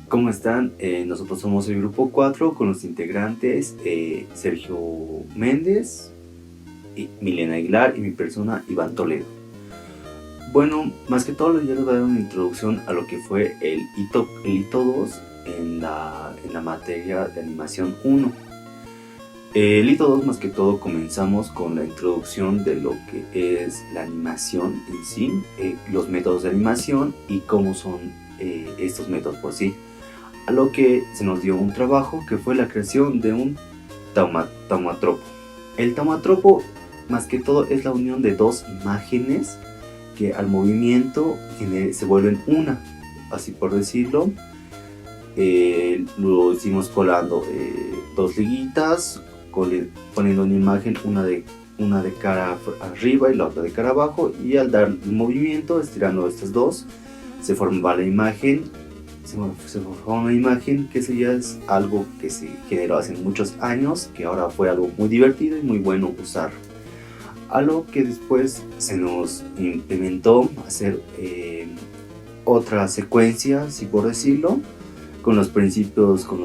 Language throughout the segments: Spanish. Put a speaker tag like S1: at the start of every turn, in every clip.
S1: ¿Cómo están? Nosotros somos el grupo 4 con los integrantes Sergio Méndez, Milena Aguilar y mi persona Iván Toledo. Bueno, más que todo yo les voy a dar una introducción a lo que fue el hito 2 en la materia de animación 1. El hito 2 más que todo comenzamos con la introducción de lo que es la animación en sí, los métodos de animación y cómo son estos métodos por sí. A lo que se nos dio un trabajo que fue la creación de un taumatropo. El taumatropo más que todo es la unión de dos imágenes que al movimiento se vuelven una, así por decirlo. Lo hicimos colando dos liguitas, poniendo una imagen, una de cara arriba y la otra de cara abajo, y al dar el movimiento estirando estas dos se formaba la imagen. Se formó una imagen que eso ya es algo que se generó hace muchos años, que ahora fue algo muy divertido y muy bueno usar. A lo que después se nos implementó hacer otra secuencia, si por decirlo, con los principios, con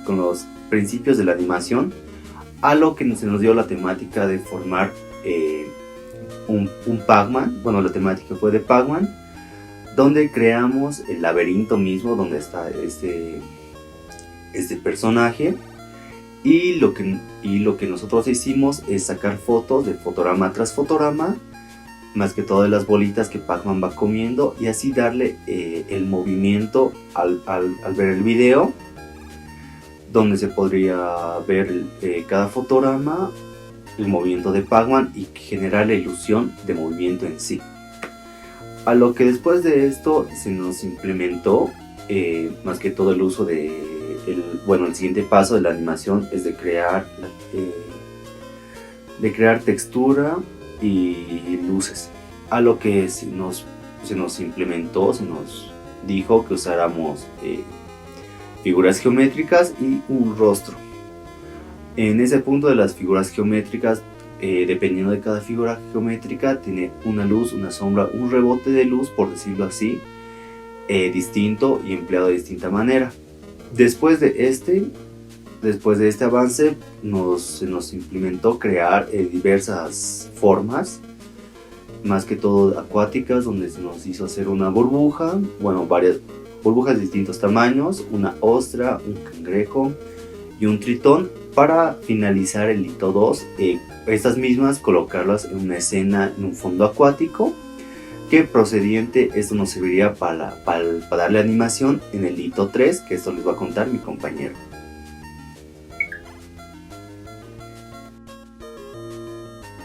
S1: los principios de la animación, a lo que se nos dio la temática de formar un Pac-Man. Bueno, la temática fue de Pac-Man, donde creamos el laberinto mismo donde está este personaje, y lo que nosotros hicimos es sacar fotos de fotograma tras fotograma, más que todo de las bolitas que Pac-Man va comiendo, y así darle el movimiento al ver el video, donde se podría ver cada fotograma, el movimiento de Pac-Man y generar la ilusión de movimiento en sí. A lo que después de esto se nos implementó más que todo el uso de el siguiente paso de la animación es de crear textura y luces. A lo que se nos implementó, se nos dijo que usáramos figuras geométricas y un rostro. En ese punto de las figuras geométricas, dependiendo de cada figura geométrica, tiene una luz, una sombra, un rebote de luz, por decirlo así, distinto y empleado de distinta manera. Después de este avance se nos implementó crear diversas formas, más que todo acuáticas, donde se nos hizo hacer una burbuja, varias burbujas de distintos tamaños, una ostra, un cangrejo y un tritón, para finalizar el hito 2, estas mismas colocarlas en una escena en un fondo acuático, que procediente esto nos serviría para darle animación en el hito 3, que esto les va a contar mi compañero.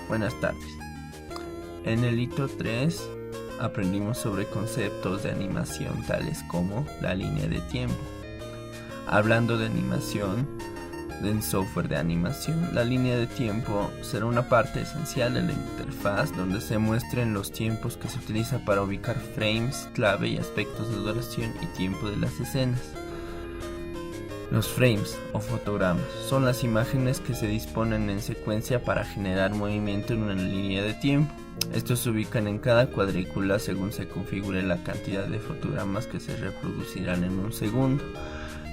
S2: Buenas tardes. En el hito 3 aprendimos sobre conceptos de animación tales como la línea de tiempo. Hablando de animación, en software de animación, la línea de tiempo será una parte esencial de la interfaz donde se muestren los tiempos que se utiliza para ubicar frames clave y aspectos de duración y tiempo de las escenas. Los frames o fotogramas son las imágenes que se disponen en secuencia para generar movimiento en una línea de tiempo. Estos se ubican en cada cuadrícula según se configure la cantidad de fotogramas que se reproducirán en un segundo.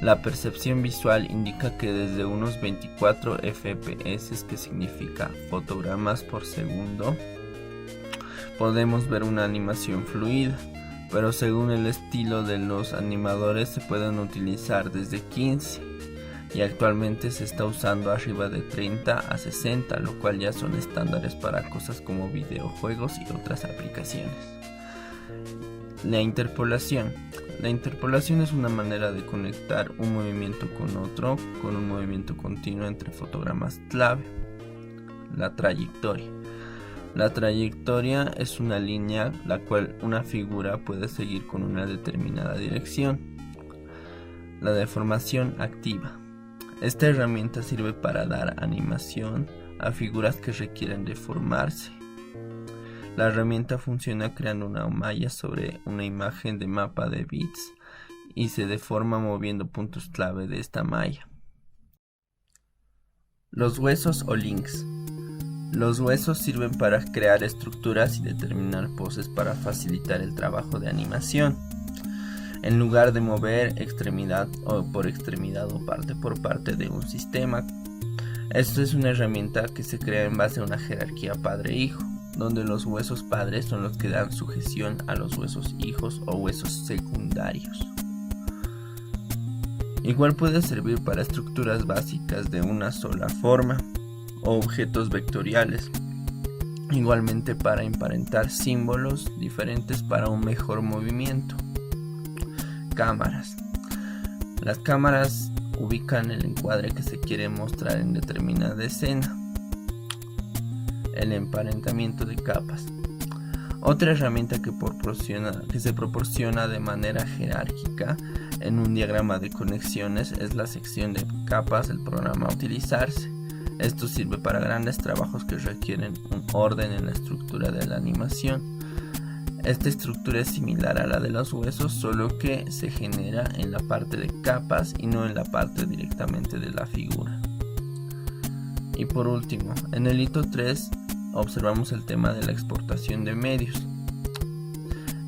S2: La percepción visual indica que desde unos 24 FPS, que significa fotogramas por segundo, podemos ver una animación fluida, pero según el estilo de los animadores se pueden utilizar desde 15, y actualmente se está usando arriba de 30 a 60, lo cual ya son estándares para cosas como videojuegos y otras aplicaciones. La interpolación. La interpolación es una manera de conectar un movimiento con otro, con un movimiento continuo entre fotogramas clave. La trayectoria. La trayectoria es una línea la cual una figura puede seguir con una determinada dirección. La deformación activa. Esta herramienta sirve para dar animación a figuras que requieren deformarse. La herramienta funciona creando una malla sobre una imagen de mapa de bits y se deforma moviendo puntos clave de esta malla. Los huesos o links. Los huesos sirven para crear estructuras y determinar poses para facilitar el trabajo de animación. en lugar de mover extremidad por extremidad o parte por parte de un sistema. Esto es una herramienta que se crea en base a una jerarquía padre-hijo, donde los huesos padres son los que dan sujeción a los huesos hijos o huesos secundarios. Igual puede servir para estructuras básicas de una sola forma o objetos vectoriales. Igualmente para emparentar símbolos diferentes para un mejor movimiento. Cámaras. Las cámaras ubican el encuadre que se quiere mostrar en determinada escena. El emparentamiento de capas. Otra herramienta que se proporciona de manera jerárquica en un diagrama de conexiones es la sección de capas del programa a utilizarse. Esto sirve para grandes trabajos que requieren un orden en la estructura de la animación. Esta estructura es similar a la de los huesos, solo que se genera en la parte de capas y no en la parte directamente de la figura. Y por último, en el hito 3 observamos el tema de la exportación de medios.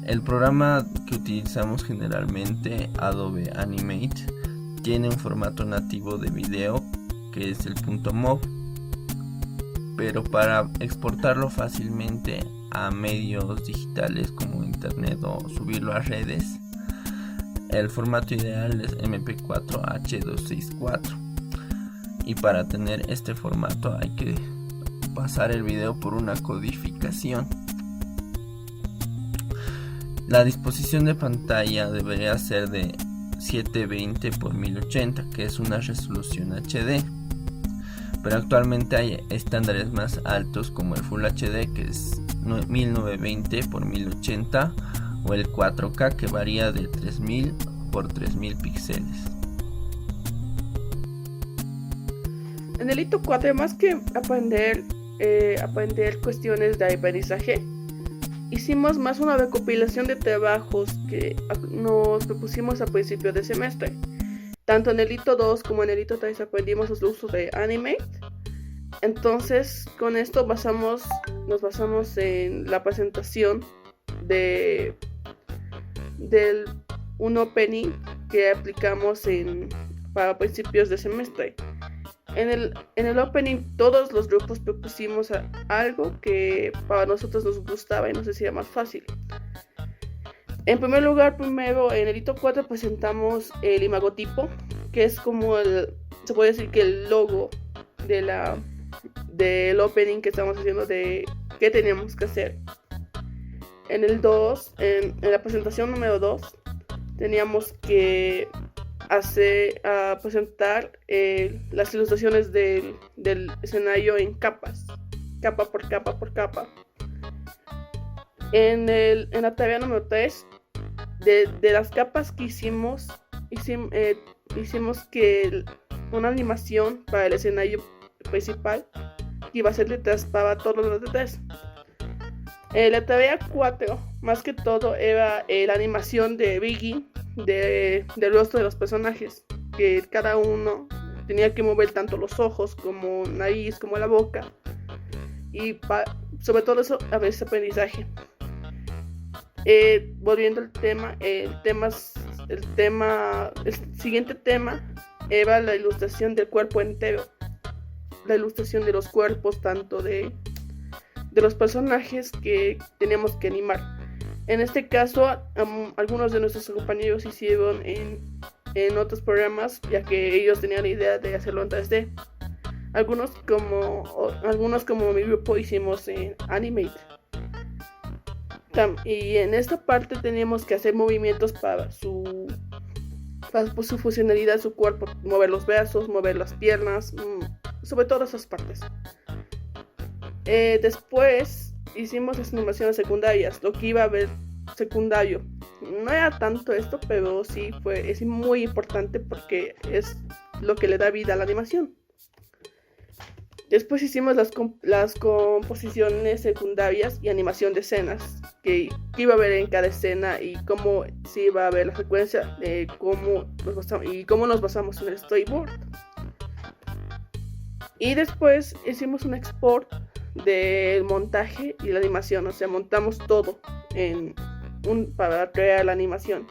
S2: El programa que utilizamos generalmente, Adobe Animate, tiene un formato nativo de video que es el .mov, pero para exportarlo fácilmente a medios digitales como internet o subirlo a redes, el formato ideal es MP4 H264, y para tener este formato hay que pasar el video por una codificación. La disposición de pantalla debería ser de 720 x 1080, que es una resolución HD, pero actualmente hay estándares más altos como el Full HD, que es 1920 x 1080, o el 4K, que varía de 3000 x 3000 píxeles.
S3: En el hito 4, más que aprender cuestiones de aprendizaje, hicimos más una recopilación de trabajos que nos propusimos a principio de semestre. Tanto en el hito 2 como en el hito 3 aprendimos los usos de Animate. Entonces, con esto nos basamos en la presentación de un opening que aplicamos para principios de semestre. En el opening todos los grupos propusimos algo que para nosotros nos gustaba y nos hacía más fácil. En primer lugar, en el hito 4 presentamos el imagotipo, que es como se puede decir que el logo del opening que estamos haciendo, de qué teníamos que hacer. En el 2, en la presentación número 2, teníamos que presentar las ilustraciones del escenario en capas, capa por capa por capa. En la tarea número 3, de las capas que hicimos que una animación para el escenario principal que iba a ser detrás para todos los detrás. La tarea 4, más que todo, era la animación de Biggie del rostro de los personajes, que cada uno tenía que mover tanto los ojos como nariz como la boca, y sobre todo eso a veces aprendizaje. Volviendo al tema, el siguiente tema era la ilustración del cuerpo entero, la ilustración de los cuerpos tanto de los personajes que teníamos que animar. En este caso, algunos de nuestros compañeros hicieron en otros programas, ya que ellos tenían la idea de hacerlo en 3D. Algunos como mi grupo hicimos en Animate. Y en esta parte teníamos que hacer movimientos para su funcionalidad, su cuerpo, mover los brazos, mover las piernas, sobre todas esas partes. Después hicimos las animaciones secundarias, lo que iba a ver secundario. No era tanto esto, pero sí es muy importante porque es lo que le da vida a la animación. Después hicimos las composiciones secundarias y animación de escenas, que iba a haber en cada escena y cómo se iba a ver la secuencia, cómo nos basamos en el storyboard. Y después hicimos un export del montaje y la animación, o sea, montamos todo para crear la animación.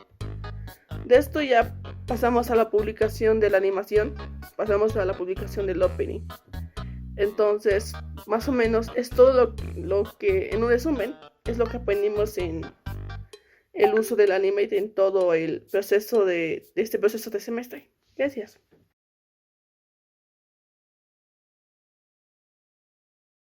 S3: De esto ya pasamos a la publicación de la animación, pasamos a la publicación del opening. Entonces, más o menos es todo lo que, en un resumen, es lo que aprendimos en el uso del Animate en todo el proceso de este proceso de semestre. Gracias.